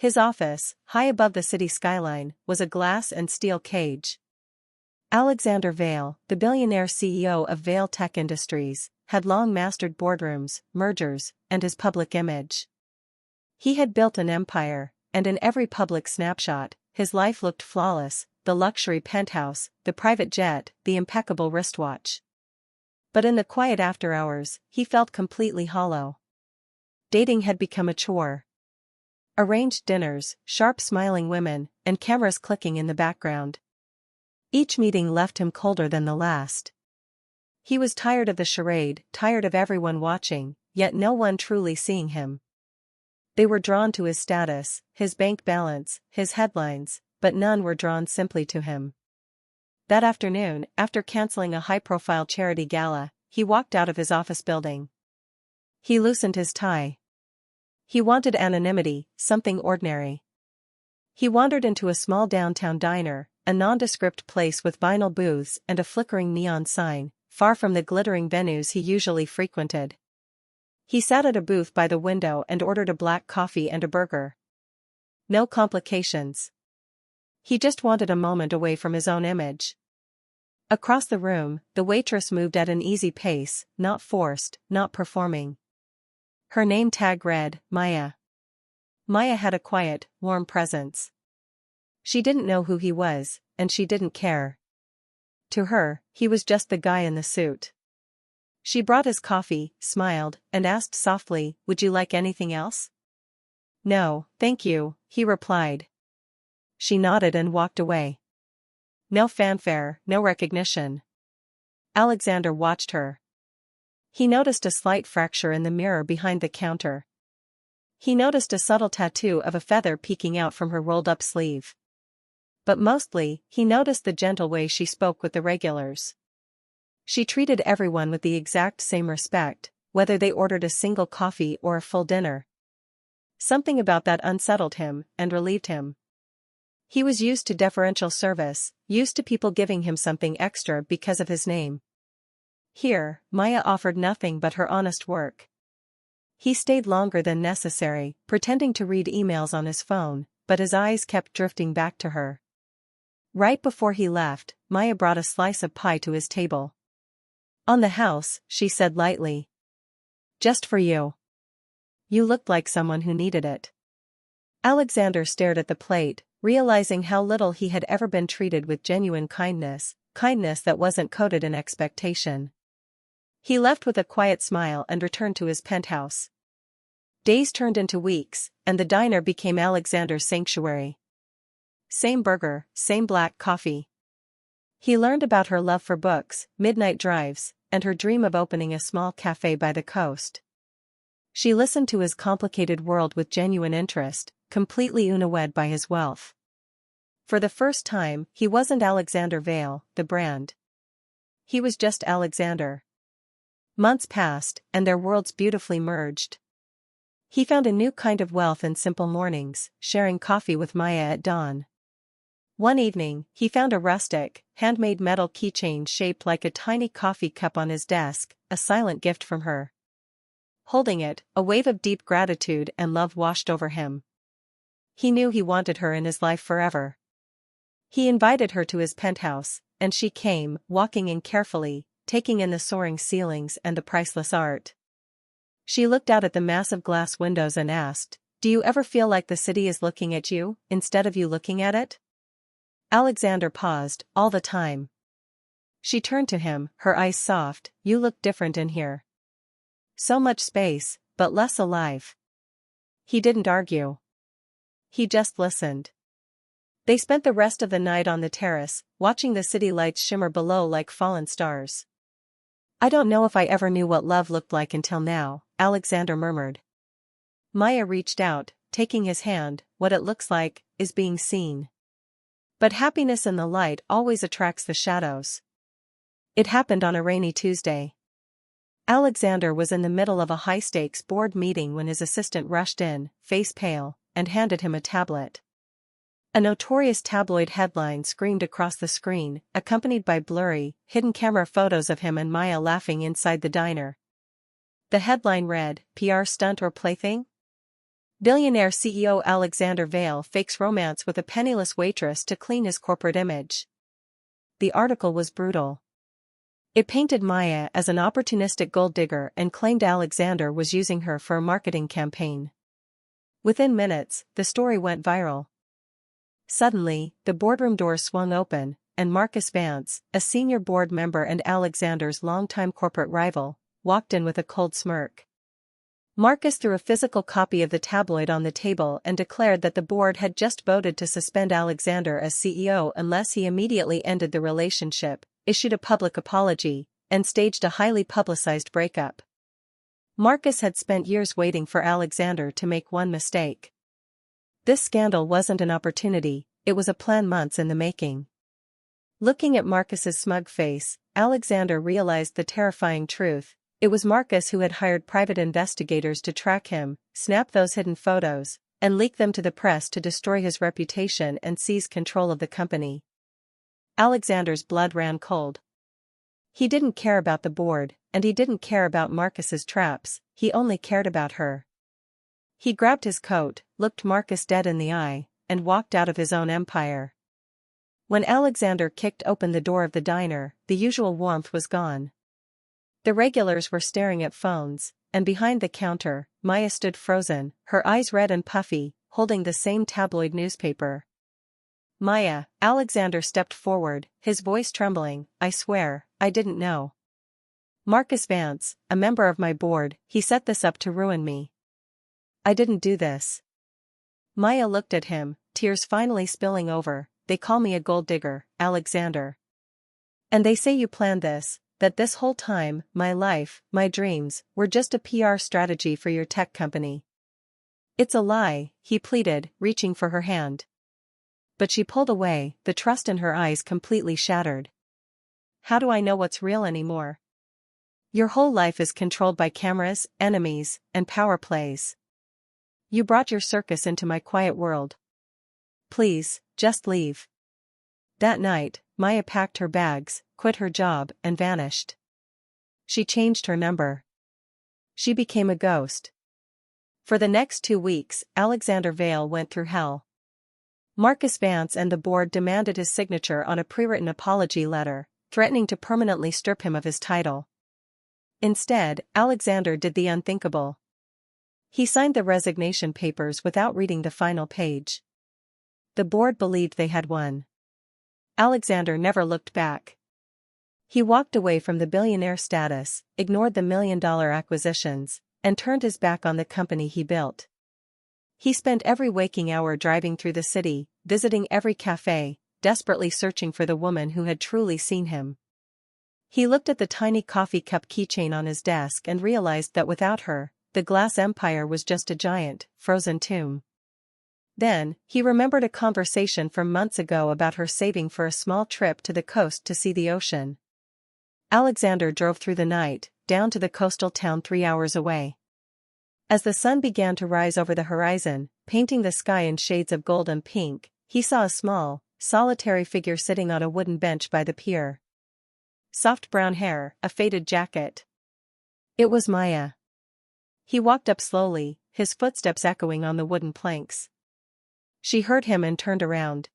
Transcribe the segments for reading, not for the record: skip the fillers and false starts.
His office, high above the city skyline, was a glass and steel cage. Alexander Vail, the billionaire CEO of Vail Tech Industries, had long mastered boardrooms, mergers, and his public image. He had built an empire, and in every public snapshot, his life looked flawless: the luxury penthouse, the private jet, the impeccable wristwatch. But in the quiet after hours, he felt completely hollow. Dating had become a chore. Arranged dinners, sharp smiling women, and cameras clicking in the background. Each meeting left him colder than the last. He was tired of the charade, tired of everyone watching, yet no one truly seeing him. They were drawn to his status, his bank balance, his headlines, but none were drawn simply to him. That afternoon, after canceling a high-profile charity gala, he walked out of his office building. He loosened his tie. He wanted anonymity, something ordinary. He wandered into a small downtown diner, a nondescript place with vinyl booths and a flickering neon sign, far from the glittering venues he usually frequented. He sat at a booth by the window and ordered a black coffee and a burger. No complications. He just wanted a moment away from his own image. Across the room, the waitress moved at an easy pace, not forced, not performing. Her name tag read, Maya. Maya had a quiet, warm presence. She didn't know who he was, and she didn't care. To her, he was just the guy in the suit. She brought his coffee, smiled, and asked softly, "Would you like anything else?" "No, thank you," he replied. She nodded and walked away. No fanfare, no recognition. Alexander watched her. He noticed a slight fracture in the mirror behind the counter. He noticed a subtle tattoo of a feather peeking out from her rolled-up sleeve. But mostly, he noticed the gentle way she spoke with the regulars. She treated everyone with the exact same respect, whether they ordered a single coffee or a full dinner. Something about that unsettled him and relieved him. He was used to deferential service, used to people giving him something extra because of his name. Here, Maya offered nothing but her honest work. He stayed longer than necessary, pretending to read emails on his phone, but his eyes kept drifting back to her. Right before he left, Maya brought a slice of pie to his table. "On the house," she said lightly. "Just for you. You looked like someone who needed it." Alexander stared at the plate, realizing how little he had ever been treated with genuine kindness, kindness that wasn't coated in expectation. He left with a quiet smile and returned to his penthouse. Days turned into weeks, and the diner became Alexander's sanctuary. Same burger, same black coffee. He learned about her love for books, midnight drives, and her dream of opening a small cafe by the coast. She listened to his complicated world with genuine interest, completely unawed by his wealth. For the first time, he wasn't Alexander Vail, the brand. He was just Alexander. Months passed, and their worlds beautifully merged. He found a new kind of wealth in simple mornings, sharing coffee with Maya at dawn. One evening, he found a rustic, handmade metal keychain shaped like a tiny coffee cup on his desk, a silent gift from her. Holding it, a wave of deep gratitude and love washed over him. He knew he wanted her in his life forever. He invited her to his penthouse, and she came, walking in carefully, taking in the soaring ceilings and the priceless art. She looked out at the massive glass windows and asked, "Do you ever feel like the city is looking at you, instead of you looking at it?" Alexander paused, "All the time." She turned to him, her eyes soft. "You look different in here. So much space, but less alive." He didn't argue. He just listened. They spent the rest of the night on the terrace, watching the city lights shimmer below like fallen stars. "I don't know if I ever knew what love looked like until now," Alexander murmured. Maya reached out, taking his hand. "What it looks like is being seen. But happiness in the light always attracts the shadows." It happened on a rainy Tuesday. Alexander was in the middle of a high-stakes board meeting when his assistant rushed in, face pale, and handed him a tablet. A notorious tabloid headline screamed across the screen, accompanied by blurry, hidden camera photos of him and Maya laughing inside the diner. The headline read, "PR stunt or plaything?" Billionaire CEO Alexander Vale fakes romance with a penniless waitress to clean his corporate image. The article was brutal. It painted Maya as an opportunistic gold digger and claimed Alexander was using her for a marketing campaign. Within minutes, the story went viral. Suddenly, the boardroom doors swung open, and Marcus Vance, a senior board member and Alexander's longtime corporate rival, walked in with a cold smirk. Marcus threw a physical copy of the tabloid on the table and declared that the board had just voted to suspend Alexander as CEO unless he immediately ended the relationship, issued a public apology, and staged a highly publicized breakup. Marcus had spent years waiting for Alexander to make one mistake. This scandal wasn't an opportunity, it was a plan months in the making. Looking at Marcus's smug face, Alexander realized the terrifying truth. It was Marcus who had hired private investigators to track him, snap those hidden photos, and leak them to the press to destroy his reputation and seize control of the company. Alexander's blood ran cold. He didn't care about the board, and he didn't care about Marcus's traps, he only cared about her. He grabbed his coat, looked Marcus dead in the eye, and walked out of his own empire. When Alexander kicked open the door of the diner, the usual warmth was gone. The regulars were staring at phones, and behind the counter, Maya stood frozen, her eyes red and puffy, holding the same tabloid newspaper. Maya, Alexander stepped forward, his voice trembling, I swear, I didn't know. Marcus Vance, a member of my board, he set this up to ruin me. I didn't do this. Maya looked at him, tears finally spilling over, they call me a gold digger, Alexander. And they say you planned this. That this whole time, my life, my dreams, were just a PR strategy for your tech company. It's a lie, he pleaded, reaching for her hand. But she pulled away, the trust in her eyes completely shattered. How do I know what's real anymore? Your whole life is controlled by cameras, enemies, and power plays. You brought your circus into my quiet world. Please, just leave. That night, Maya packed her bags, quit her job, and vanished. She changed her number. She became a ghost. For the next 2 weeks, Alexander Vale went through hell. Marcus Vance and the board demanded his signature on a pre-written apology letter, threatening to permanently strip him of his title. Instead, Alexander did the unthinkable. He signed the resignation papers without reading the final page. The board believed they had won. Alexander never looked back. He walked away from the billionaire status, ignored the million-dollar acquisitions, and turned his back on the company he built. He spent every waking hour driving through the city, visiting every cafe, desperately searching for the woman who had truly seen him. He looked at the tiny coffee cup keychain on his desk and realized that without her, the glass empire was just a giant, frozen tomb. Then, he remembered a conversation from months ago about her saving for a small trip to the coast to see the ocean. Alexander drove through the night, down to the coastal town 3 hours away. As the sun began to rise over the horizon, painting the sky in shades of gold and pink, he saw a small, solitary figure sitting on a wooden bench by the pier. Soft brown hair, a faded jacket. It was Maya. He walked up slowly, his footsteps echoing on the wooden planks. She heard him and turned around.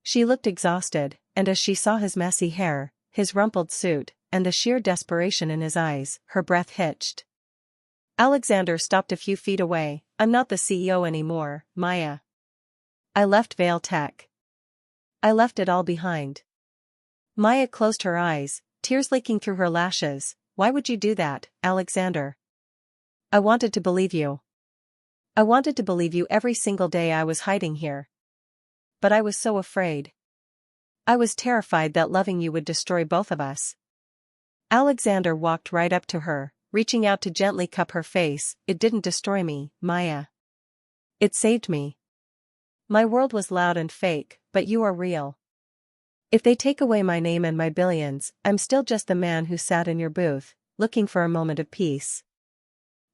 She looked exhausted, and as she saw his messy hair, his rumpled suit, and the sheer desperation in his eyes, her breath hitched. Alexander stopped a few feet away. I'm not the CEO anymore, Maya. I left Vale Tech. I left it all behind. Maya closed her eyes, tears leaking through her lashes. Why would you do that, Alexander? I wanted to believe you. I wanted to believe you every single day I was hiding here. But I was so afraid. I was terrified that loving you would destroy both of us. Alexander walked right up to her, reaching out to gently cup her face. It didn't destroy me, Maya. It saved me. My world was loud and fake, but you are real. If they take away my name and my billions, I'm still just the man who sat in your booth, looking for a moment of peace.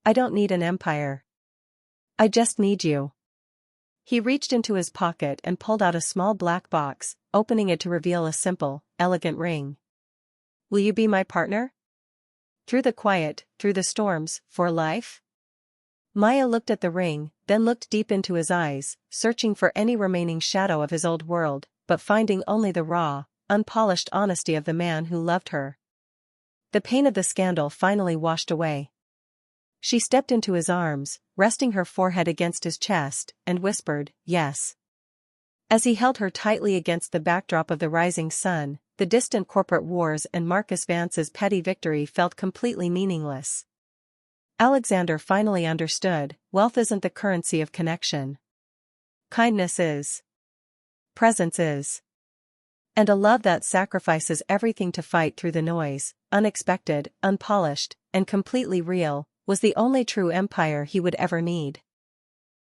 I don't need an empire. I just need you. He reached into his pocket and pulled out a small black box, opening it to reveal a simple, elegant ring. Will you be my partner? Through the quiet, through the storms, for life? Maya looked at the ring, then looked deep into his eyes, searching for any remaining shadow of his old world, but finding only the raw, unpolished honesty of the man who loved her. The pain of the scandal finally washed away. She stepped into his arms, resting her forehead against his chest, and whispered, "Yes." As he held her tightly against the backdrop of the rising sun, the distant corporate wars and Marcus Vance's petty victory felt completely meaningless. Alexander finally understood, wealth isn't the currency of connection. Kindness is. Presence is. And a love that sacrifices everything to fight through the noise, unexpected, unpolished, and completely real, was the only true empire he would ever need.